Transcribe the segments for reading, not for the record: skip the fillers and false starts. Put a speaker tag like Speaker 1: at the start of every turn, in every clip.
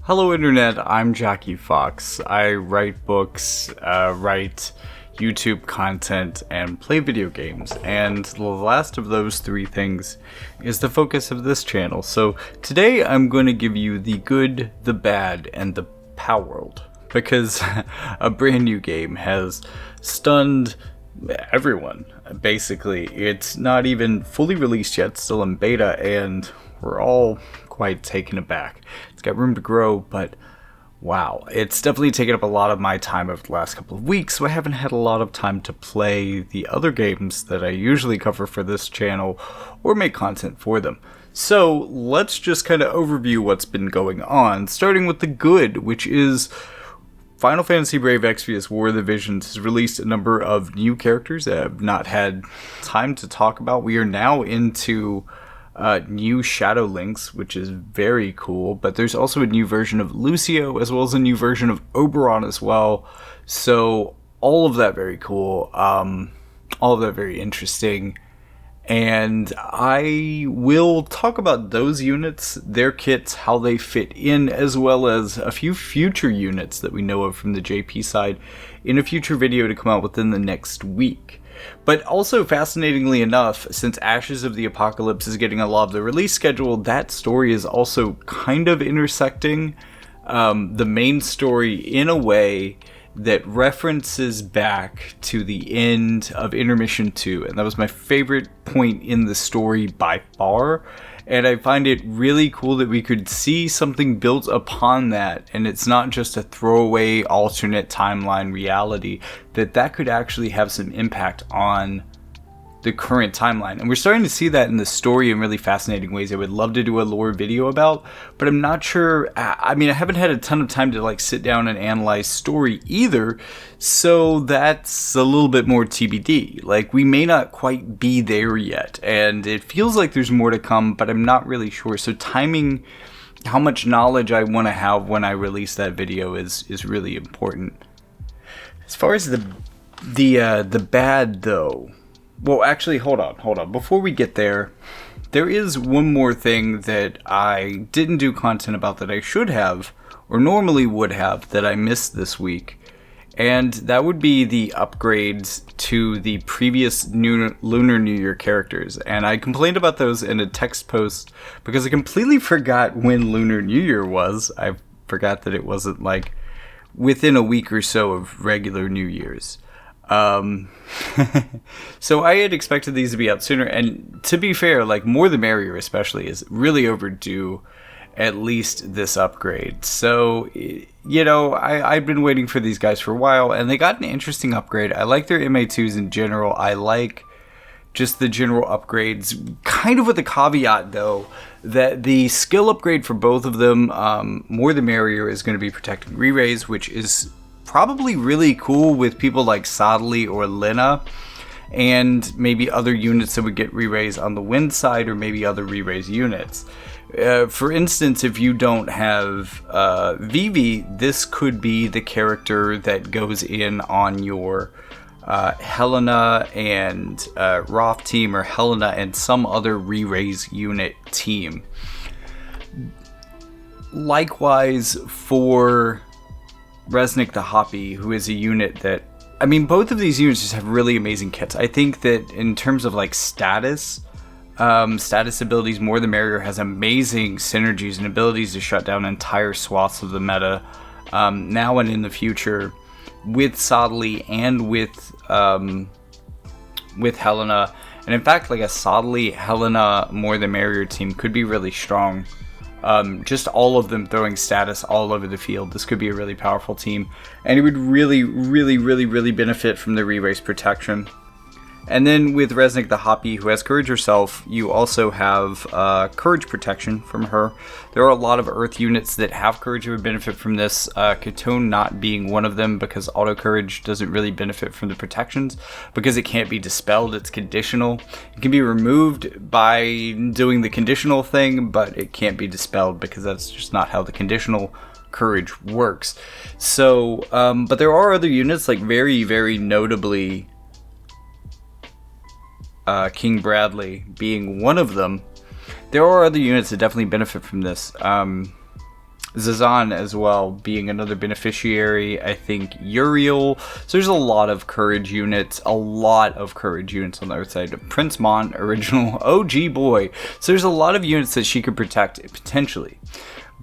Speaker 1: Hello Internet, I'm Jackie Fox. I write books, write YouTube content, and play video games, and the last of those three things is the focus of this channel. So today I'm going to give you the good, the bad, and the Palworld, because a brand new game has stunned everyone, basically. It's not even fully released yet, still in beta, and we're all quite taken aback. It's got room to grow, but wow, it's definitely taken up a lot of my time over the last couple of weeks, so I haven't had a lot of time to play the other games that I usually cover for this channel or make content for them. So let's just kind of overview what's been going on, starting with the good, which is Final Fantasy Brave Exvius War of the Visions has released a number of new characters that I've not had time to talk about. We are now into new Shadow Links, which is very cool, but there's also a new version of Lucio, as well as a new version of Oberon as well, so all of that very cool, all of that very interesting, and I will talk about those units, their kits, how they fit in, as well as a few future units that we know of from the JP side in a future video to come out within the next week. But also, fascinatingly enough, since Ashes of the Apocalypse is getting a lot of the release schedule, that story is also kind of intersecting the main story in a way that references back to the end of Intermission 2, and that was my favorite point in the story by far. And I find it really cool that we could see something built upon that, and it's not just a throwaway alternate timeline reality, that could actually have some impact on the current timeline. And we're starting to see that in the story in really fascinating ways I would love to do a lore video about, but I'm not sure. I mean, I haven't had a ton of time to sit down and analyze story either, so that's a little bit more TBD. We may not quite be there yet, and it feels like there's more to come, but I'm not really sure. So timing how much knowledge I want to have when I release that video is really important. As far as the bad though, well, actually, hold on. Before we get there, there is one more thing that I didn't do content about that I should have, or normally would have, that I missed this week. And that would be the upgrades to the previous Lunar New Year characters. And I complained about those in a text post because I completely forgot when Lunar New Year was. I forgot that it wasn't within a week or so of regular New Year's. So I had expected these to be out sooner, and to be fair, more the merrier especially is really overdue, at least this upgrade. So, I've been waiting for these guys for a while, and they got an interesting upgrade. I like their MA2s in general. I like just the general upgrades, kind of with the caveat though, that the skill upgrade for both of them, more the merrier, is going to be protecting re-raise, which is probably really cool with people like Sadly or Lina, and maybe other units that would get re-raise on the wind side, or maybe other re-raise units. For instance, if you don't have Vivi, this could be the character that goes in on your Helena and Roth team, or Helena and some other re-raise unit team. Likewise for Resnick the Hoppy, who is a unit that, I mean, both of these units just have really amazing kits. I think that in terms of status abilities, more the merrier has amazing synergies and abilities to shut down entire swaths of the meta, now and in the future, with Sadly and with Helena. And in fact, a Sadly, Helena, more the merrier team could be really strong. Just all of them throwing status all over the field. This could be a really powerful team, and it would really, really, really, really benefit from the re-raise protection. And then with Resnick the Hoppy, who has Courage herself, you also have Courage protection from her. There are a lot of Earth units that have Courage that would benefit from this, Catone not being one of them, because Auto Courage doesn't really benefit from the protections, because it can't be dispelled, it's conditional. It can be removed by doing the conditional thing, but it can't be dispelled, because that's just not how the conditional Courage works. So, but there are other units, very, very notably King Bradley being one of them. There are other units that definitely benefit from this. Zazan as well being another beneficiary. I think Uriel. So there's a lot of courage units. A lot of courage units on the other side. Prince Mon, original OG boy. So there's a lot of units that she could protect potentially.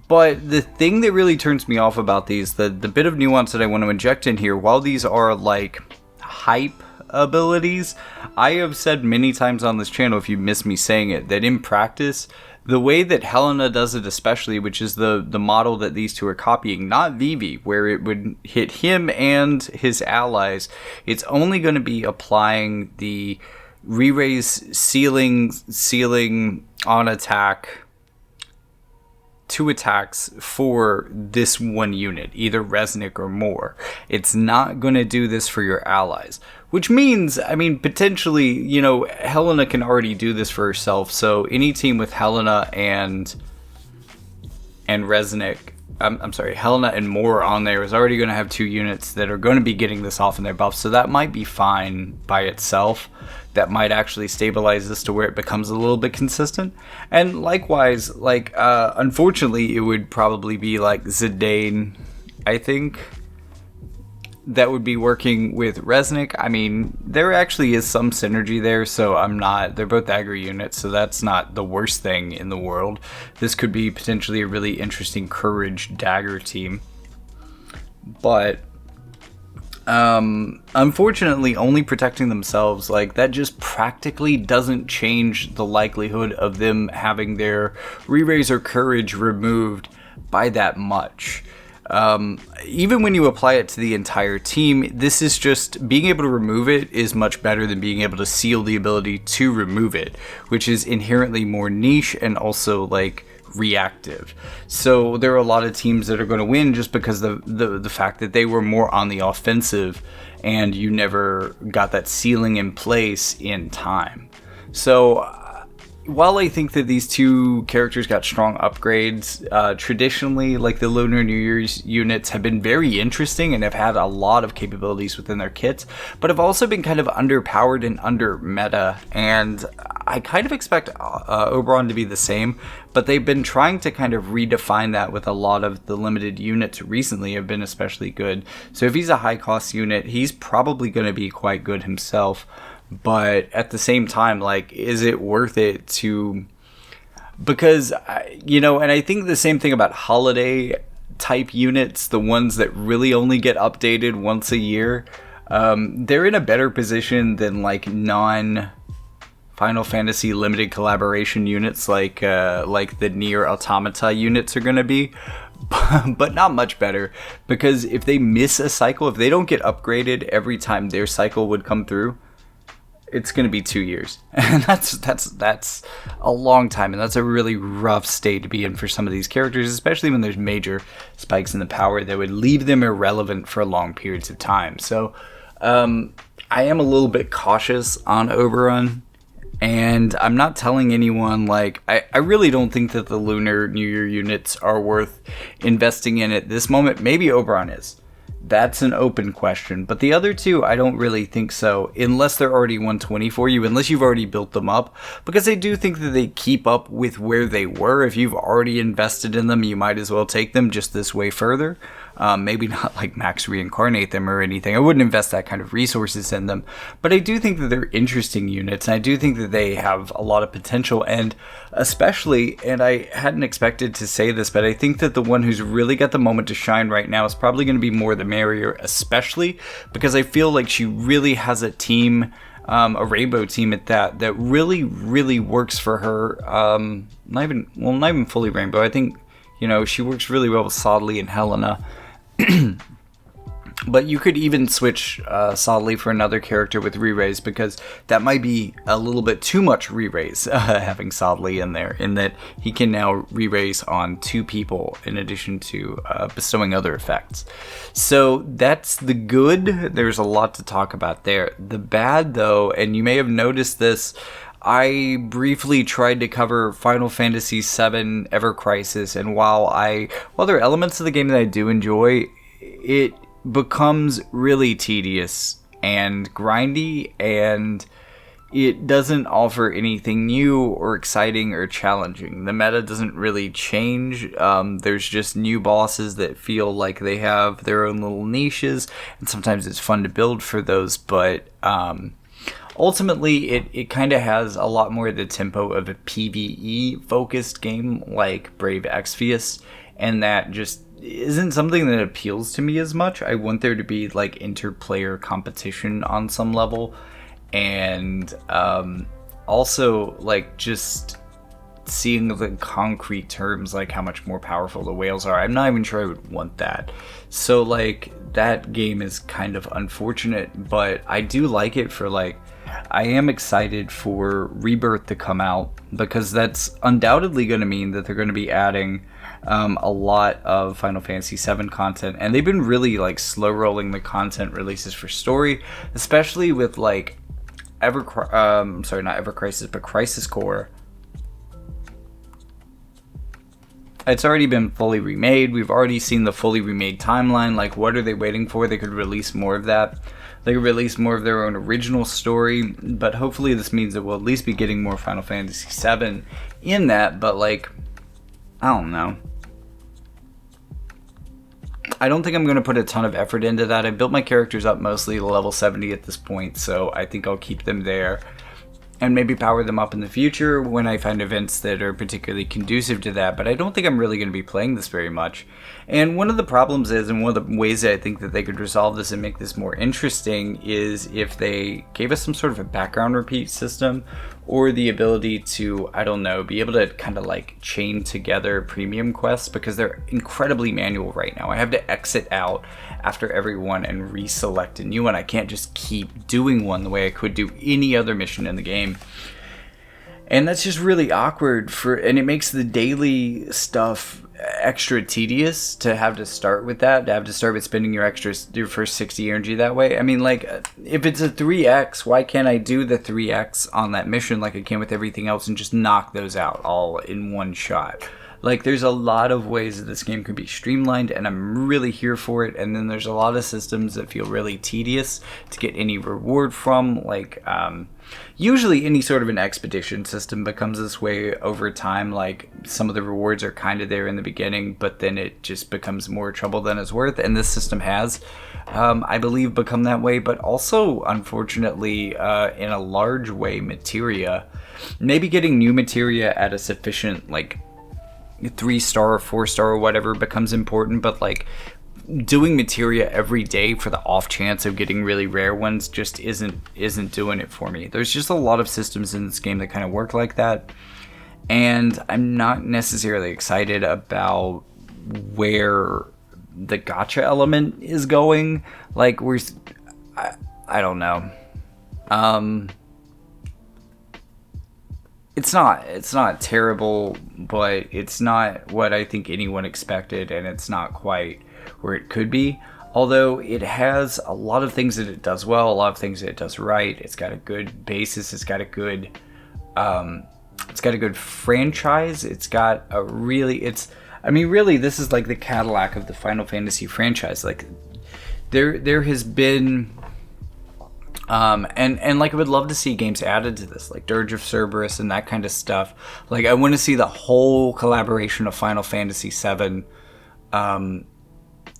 Speaker 1: But the thing that really turns me off about these, the bit of nuance that I want to inject in here, while these are like hype abilities, I have said many times on this channel, if you miss me saying it, that in practice, the way that Helena does it especially, which is the model that these two are copying, not Vivi, where it would hit him and his allies, it's only going to be applying the re-raise ceiling on attack, 2 attacks for this one unit, either Resnick or more. It's not going to do this for your allies, which means, I mean, potentially, you know, Helena can already do this for herself. So any team with Helena and Resnick, I'm sorry, Helena and more on there is already going to have 2 units that are going to be getting this off in their buff. So that might be fine by itself. That might actually stabilize this to where it becomes a little bit consistent. And likewise, like, unfortunately, it would probably be like Zidane, I think, that would be working with Resnick. I mean, there actually is some synergy there, so they're both dagger units, so that's not the worst thing in the world. This could be potentially a really interesting courage dagger team. But unfortunately, only protecting themselves, like, that just practically doesn't change the likelihood of them having their re-raise or courage removed by that much. Even when you apply it to the entire team, this is just being able to remove it is much better than being able to seal the ability to remove it, which is inherently more niche and also like reactive. So there are a lot of teams that are going to win just because the fact that they were more on the offensive and you never got that ceiling in place in time. So while I think that these two characters got strong upgrades, traditionally, like, the Lunar New Year's units have been very interesting and have had a lot of capabilities within their kits, but have also been kind of underpowered and under meta, and I kind of expect Oberon to be the same, but they've been trying to kind of redefine that with a lot of the limited units recently have been especially good. So if he's a high cost unit, he's probably going to be quite good himself. But at the same time, like, is it worth it to... Because, you know, and I think the same thing about holiday type units, the ones that really only get updated once a year, they're in a better position than, like, non-Final Fantasy limited collaboration units like the Nier Automata units are going to be. But not much better, because if they miss a cycle, if they don't get upgraded every time their cycle would come through, it's going to be 2 years, and that's a long time, and that's a really rough state to be in for some of these characters, especially when there's major spikes in the power that would leave them irrelevant for long periods of time. So I am a little bit cautious on Oberon, and I'm not telling anyone, like, I really don't think that the Lunar New Year units are worth investing in at this moment. Maybe Oberon is. That's an open question, but the other two, I don't really think so, unless they're already 120 for you, unless you've already built them up, because I do think that they keep up with where they were. If you've already invested in them, you might as well take them just this way further. Maybe not like max reincarnate them or anything. I wouldn't invest that kind of resources in them, but I do think that they're interesting units, and I do think that they have a lot of potential, and especially, and I hadn't expected to say this, but I think that the one who's really got the moment to shine right now is probably going to be More the Merrier, especially because I feel like she really has a team, a rainbow team at that really, really works for her. Not even fully rainbow. I think, you know, she works really well with Sodley and Helena. But you could even switch Sodley for another character with re-raise, because that might be a little bit too much re-raise, having Sodley in there, in that he can now re-raise on 2 people in addition to bestowing other effects. So that's the good. There's a lot to talk about there. The bad, though, and you may have noticed this, I briefly tried to cover Final Fantasy VII Ever Crisis, and while there are elements of the game that I do enjoy, it becomes really tedious and grindy, and it doesn't offer anything new or exciting or challenging. The meta doesn't really change. There's just new bosses that feel like they have their own little niches, and sometimes it's fun to build for those, but ultimately it kind of has a lot more of the tempo of a PvE focused game like Brave Exvius, and that just isn't something that appeals to me as much. I want there to be like inter-player competition on some level, and also like just seeing the concrete terms like how much more powerful the whales are. I'm not even sure I would want that. So like that game is kind of unfortunate, but I do like it for like, I am excited for Rebirth to come out, because that's undoubtedly going to mean that they're going to be adding a lot of Final Fantasy VII content, and they've been really like slow rolling the content releases for story, especially with like Crisis Core. It's already been fully remade. We've already seen the fully remade timeline. Like, what are they waiting for? They could release more of that. They could release more of their own original story, but hopefully this means that we'll at least be getting more Final Fantasy VII in that, but like, I don't know. I don't think I'm going to put a ton of effort into that. I built my characters up mostly to level 70 at this point, so I think I'll keep them there and maybe power them up in the future when I find events that are particularly conducive to that, but I don't think I'm really going to be playing this very much. And one of the problems is, and one of the ways that I think that they could resolve this and make this more interesting, is if they gave us some sort of a background repeat system, or the ability to, I don't know, be able to kind of like chain together premium quests, because they're incredibly manual right now. I have to exit out after every one and reselect a new one. I can't just keep doing one the way I could do any other mission in the game. And that's just really awkward and it makes the daily stuff extra tedious to have to start with that, to have to start with spending your first 60 energy that way. I mean, like, if it's a 3x, why can't I do the 3x on that mission like I can with everything else and just knock those out all in one shot? Like, there's a lot of ways that this game could be streamlined, and I'm really here for it. And then there's a lot of systems that feel really tedious to get any reward from. Like, usually any sort of an expedition system becomes this way over time. Like, some of the rewards are kind of there in the beginning, but then it just becomes more trouble than it's worth. And this system has, I believe, become that way. But also, unfortunately, in a large way, materia. Maybe getting new materia at a sufficient, like, 3-star or 4-star or whatever becomes important, but like doing materia every day for the off chance of getting really rare ones just isn't doing it for me. There's just a lot of systems in this game that kind of work like that, and I'm not necessarily excited about where the gacha element is going. Like, I don't know. It's not terrible, but it's not what I think anyone expected, and it's not quite where it could be. Although it has a lot of things that it does well, a lot of things that it does right. It's got a good basis. It's got a good franchise. It's got a really, really, this is like the Cadillac of the Final Fantasy franchise. Like, there has been. And like I would love to see games added to this, like Dirge of Cerberus and that kind of stuff. Like, I want to see the whole collaboration of Final Fantasy VII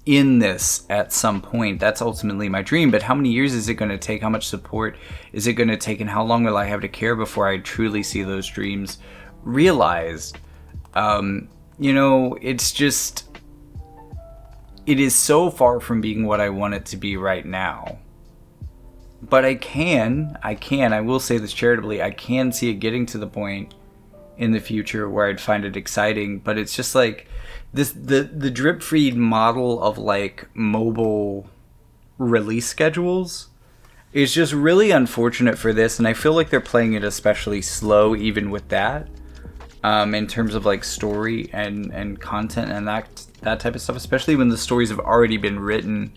Speaker 1: in this at some point. That's ultimately my dream. But how many years is it going to take? How much support is it going to take? And how long will I have to care before I truly see those dreams realized? It's just, it is so far from being what I want it to be right now. But I will say this charitably, I can see it getting to the point in the future where I'd find it exciting. But it's just like this, the drip feed model of like mobile release schedules is just really unfortunate for this, and I feel like they're playing it especially slow even with that, in terms of like story and content and that type of stuff, especially when the stories have already been written.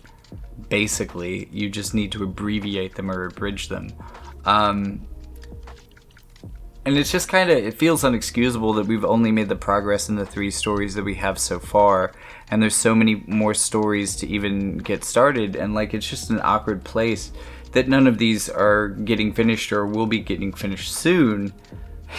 Speaker 1: Basically, you just need to abbreviate them or abridge them. And it's just it feels unexcusable that we've only made the progress in the 3 stories that we have so far, and there's so many more stories to even get started, and like, it's just an awkward place that none of these are getting finished or will be getting finished soon,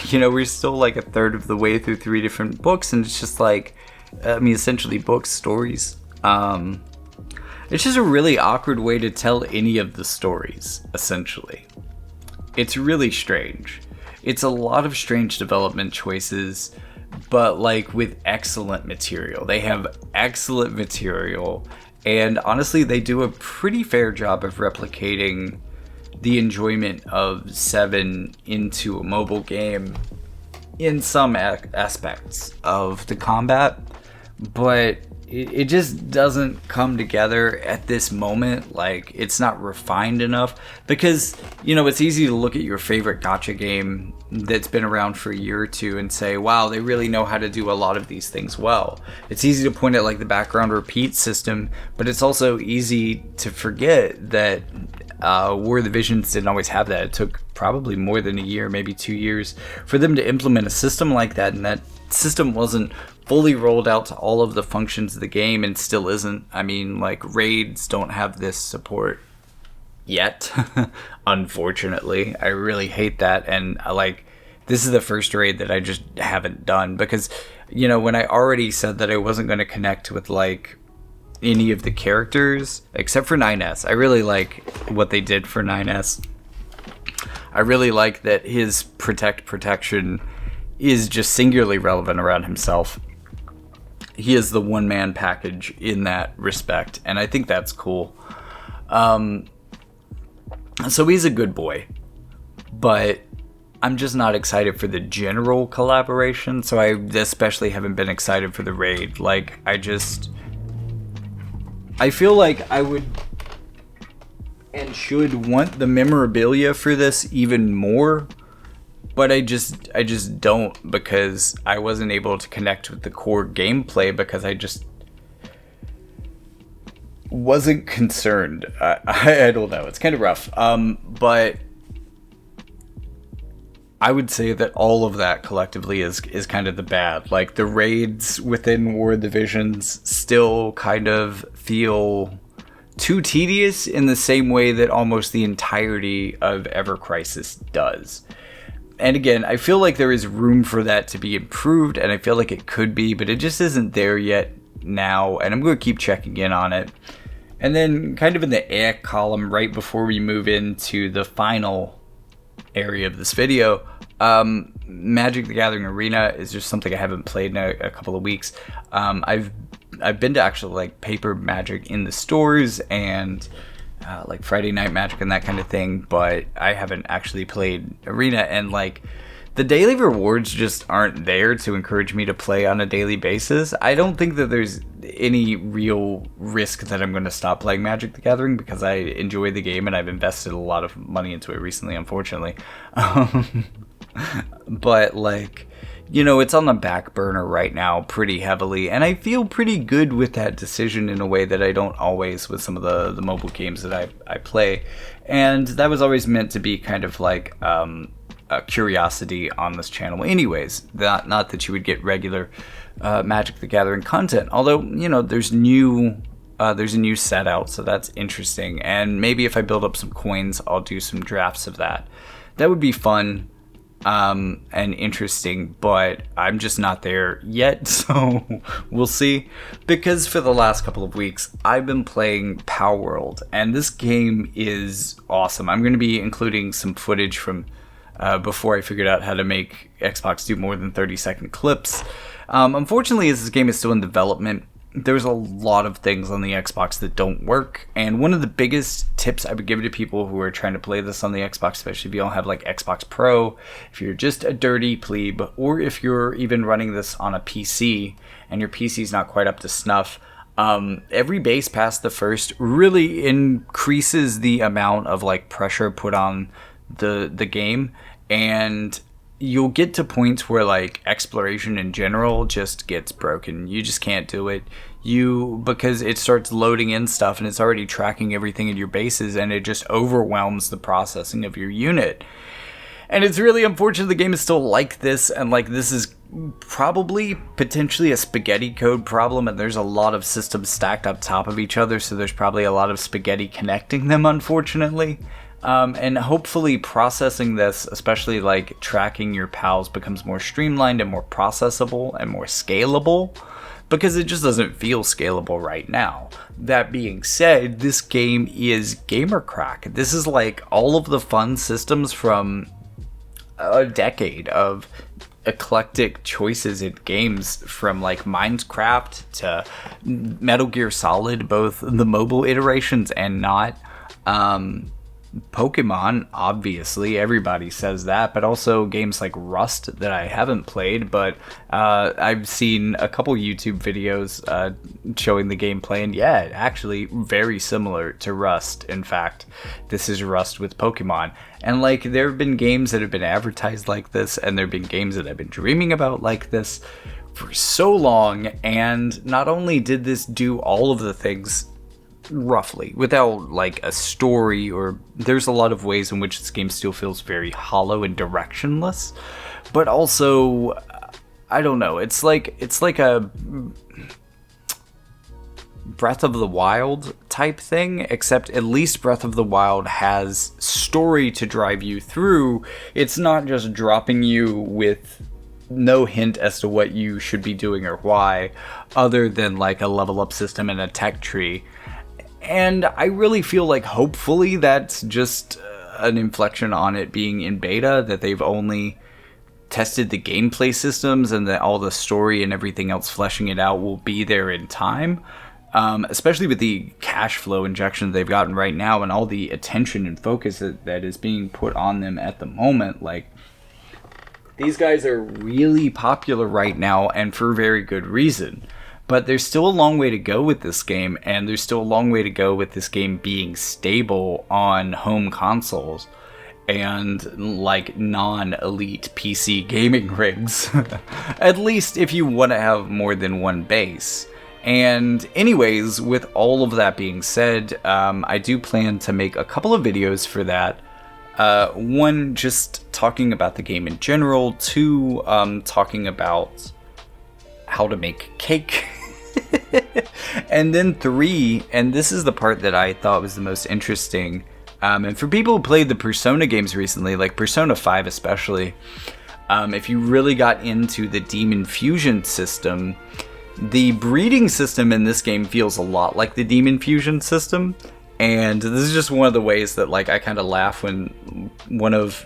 Speaker 1: you know, we're still like a third of the way through 3 different books, and it's just like, I mean, essentially books, stories. It's just a really awkward way to tell any of the stories, essentially. It's really strange. It's a lot of strange development choices, but like with excellent material. They have excellent material, and honestly, they do a pretty fair job of replicating the enjoyment of 7 into a mobile game in some aspects of the combat, but it just doesn't come together at this moment. Like, it's not refined enough, because, you know, it's easy to look at your favorite gacha game that's been around for a year or two and say, wow, they really know how to do a lot of these things well. It's easy to point at like the background repeat system, but it's also easy to forget that War of the Visions didn't always have that. It took probably more than a year, maybe 2 years, for them to implement a system like that, and that system wasn't fully rolled out to all of the functions of the game, and still isn't. I mean, like, raids don't have this support yet, unfortunately. I really hate that, and like, this is the first raid that I just haven't done, because, you know, when I already said that I wasn't going to connect with like any of the characters except for 9S. I really like what they did for 9S. I really like that his protection is just singularly relevant around himself. He is the one-man package in that respect, and I think that's cool. So he's a good boy, but I'm just not excited for the general collaboration, so I especially haven't been excited for the raid. Like, I feel like I would and should want the memorabilia for this even more, but I just don't, because I wasn't able to connect with the core gameplay because I just wasn't concerned. I don't know. It's kind of rough. But I would say that all of that collectively is kind of the bad. Like, the raids within War of the Visions still kind of feel too tedious in the same way that almost the entirety of Ever Crisis does. And again, I feel like there is room for that to be improved, and I feel like it could be, but it just isn't there yet now, and I'm going to keep checking in on it. And then kind of in the column right before we move into the final area of this video, Magic the Gathering Arena is just something I haven't played in a couple of weeks. I've been to actually like Paper Magic in the stores and like Friday Night Magic and that kind of thing, but I haven't actually played Arena, and like the daily rewards just aren't there to encourage me to play on a daily basis. I don't think that there's any real risk that I'm going to stop playing Magic the Gathering, because I enjoy the game and I've invested a lot of money into it recently, unfortunately. But like, you know, it's on the back burner right now pretty heavily, and I feel pretty good with that decision in a way that I don't always with some of the mobile games that I play. And that was always meant to be kind of like a curiosity on this channel anyways. Not that you would get regular Magic the Gathering content, although, you know, there's a new set out, so that's interesting, and maybe if I build up some coins, I'll do some drafts of that. That would be fun and interesting, but I'm just not there yet, so we'll see. Because for the last couple of weeks, I've been playing Palworld, and this game is awesome. I'm going to be including some footage from before I figured out how to make Xbox do more than 30-second clips. Unfortunately, as this game is still in development, there's a lot of things on the Xbox that don't work, and one of the biggest tips I would give to people who are trying to play this on the Xbox, especially if you don't have like Xbox Pro, if you're just a dirty plebe, or if you're even running this on a PC and your PC's not quite up to snuff, every base past the first really increases the amount of like pressure put on the game, and you'll get to points where like exploration in general just gets broken. You just can't do it. Because it starts loading in stuff and it's already tracking everything in your bases, and it just overwhelms the processing of your unit. And it's really unfortunate the game is still like this, and like this is probably potentially a spaghetti code problem, and there's a lot of systems stacked up top of each other, so there's probably a lot of spaghetti connecting them, unfortunately. And hopefully processing this, especially like tracking your pals, becomes more streamlined and more processable and more scalable, because it just doesn't feel scalable right now. That being said, this game is gamer crack. This is like all of the fun systems from a decade of eclectic choices in games, from like Minecraft to Metal Gear Solid, both the mobile iterations and not. Pokemon, obviously, everybody says that, but also games like Rust that I haven't played, but I've seen a couple YouTube videos showing the gameplay, and yeah, actually very similar to Rust. In fact, this is Rust with Pokemon. And like, there have been games that have been advertised like this, and there have been games that I've been dreaming about like this for so long, and not only did this do all of the things roughly without like a story, or there's a lot of ways in which this game still feels very hollow and directionless, but also I don't know, it's like a Breath of the Wild type thing, except at least Breath of the Wild has story to drive you through. It's not just dropping you with no hint as to what you should be doing or why, other than like a level up system and a tech tree. And I really feel like hopefully that's just an inflection on it being in beta, that they've only tested the gameplay systems and that all the story and everything else fleshing it out will be there in time. Especially with the cash flow injection they've gotten right now and all the attention and focus that is being put on them at the moment. Like, these guys are really popular right now, and for very good reason. But there's still a long way to go with this game, and there's still a long way to go with this game being stable on home consoles and like non-elite PC gaming rigs. At least if you want to have more than one base. And anyways, with all of that being said, I do plan to make a couple of videos for that. One, just talking about the game in general. Two, talking about how to make cake. And then three, and this is the part that I thought was the most interesting, and for people who played the Persona games recently, like Persona 5 especially, if you really got into the Demon Fusion system, the breeding system in this game feels a lot like the Demon Fusion system. And this is just one of the ways that like I kind of laugh when one of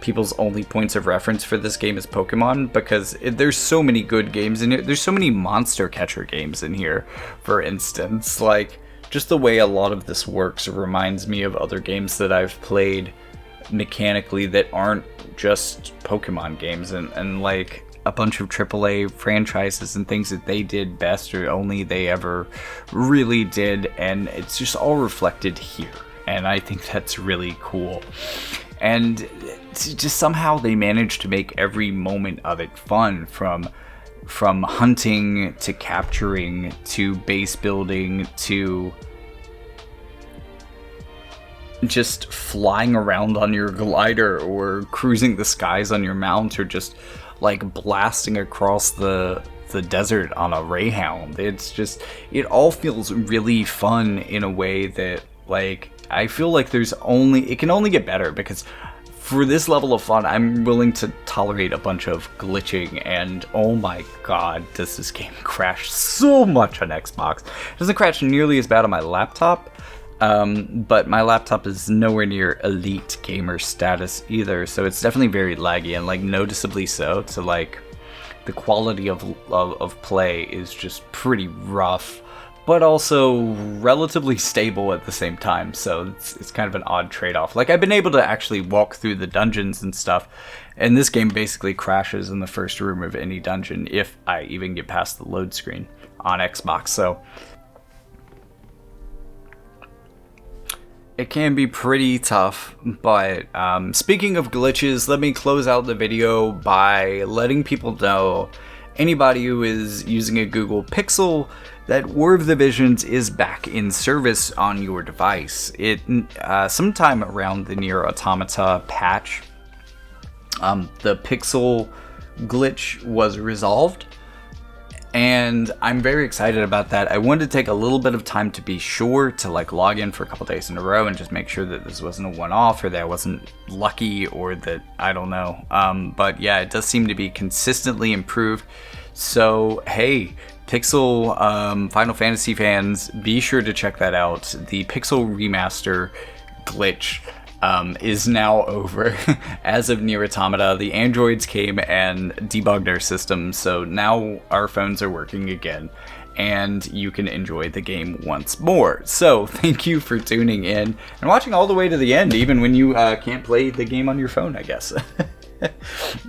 Speaker 1: people's only points of reference for this game is Pokemon, because there's so many good games in here. There's so many monster catcher games in here, for instance. Like, just the way a lot of this works reminds me of other games that I've played mechanically that aren't just Pokemon games, and like a bunch of AAA franchises and things that they did best or only they ever really did, and it's just all reflected here, and I think that's really cool. And just somehow they managed to make every moment of it fun, from hunting to capturing to base building to just flying around on your glider or cruising the skies on your mount, or just like blasting across the desert on a Greyhound. It's just, it all feels really fun in a way that, like, I feel like it can only get better, because for this level of fun, I'm willing to tolerate a bunch of glitching, and oh my god, does this game crash so much on Xbox. It doesn't crash nearly as bad on my laptop, but my laptop is nowhere near elite gamer status either, so it's definitely very laggy, and like noticeably so. To like, the quality of play is just pretty rough, but also relatively stable at the same time, so it's kind of an odd trade-off. Like, I've been able to actually walk through the dungeons and stuff, and this game basically crashes in the first room of any dungeon, if I even get past the load screen on Xbox, so it can be pretty tough. But speaking of glitches, let me close out the video by letting people know, anybody who is using a Google Pixel, that War of the Visions is back in service on your device. It sometime around the Nier Automata patch, the pixel glitch was resolved, and I'm very excited about that. I wanted to take a little bit of time to be sure to like log in for a couple days in a row and just make sure that this wasn't a one-off, or that I wasn't lucky, or that I don't know. But yeah, it does seem to be consistently improved. So hey, Pixel Final Fantasy fans, be sure to check that out. The Pixel remaster glitch is now over. As of Nier Automata, the androids came and debugged our system, so now our phones are working again, and you can enjoy the game once more. So thank you for tuning in and watching all the way to the end, even when you can't play the game on your phone, I guess.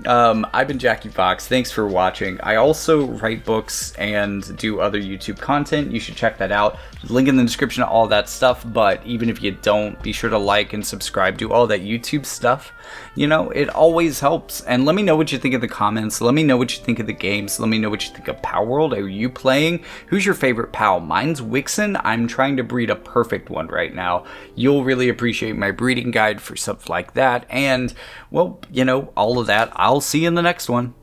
Speaker 1: I've been Jackie Fox. Thanks for watching. I also write books and do other YouTube content. You should check that out. Link in the description to all that stuff. But even if you don't, be sure to like and subscribe. Do all that YouTube stuff. You know, it always helps. And let me know what you think in the comments. Let me know what you think of the games. Let me know what you think of Palworld. Are you playing? Who's your favorite pal? Mine's Wixen. I'm trying to breed a perfect one right now. You'll really appreciate my breeding guide for stuff like that. And, well, you know, all of that. I'll see you in the next one.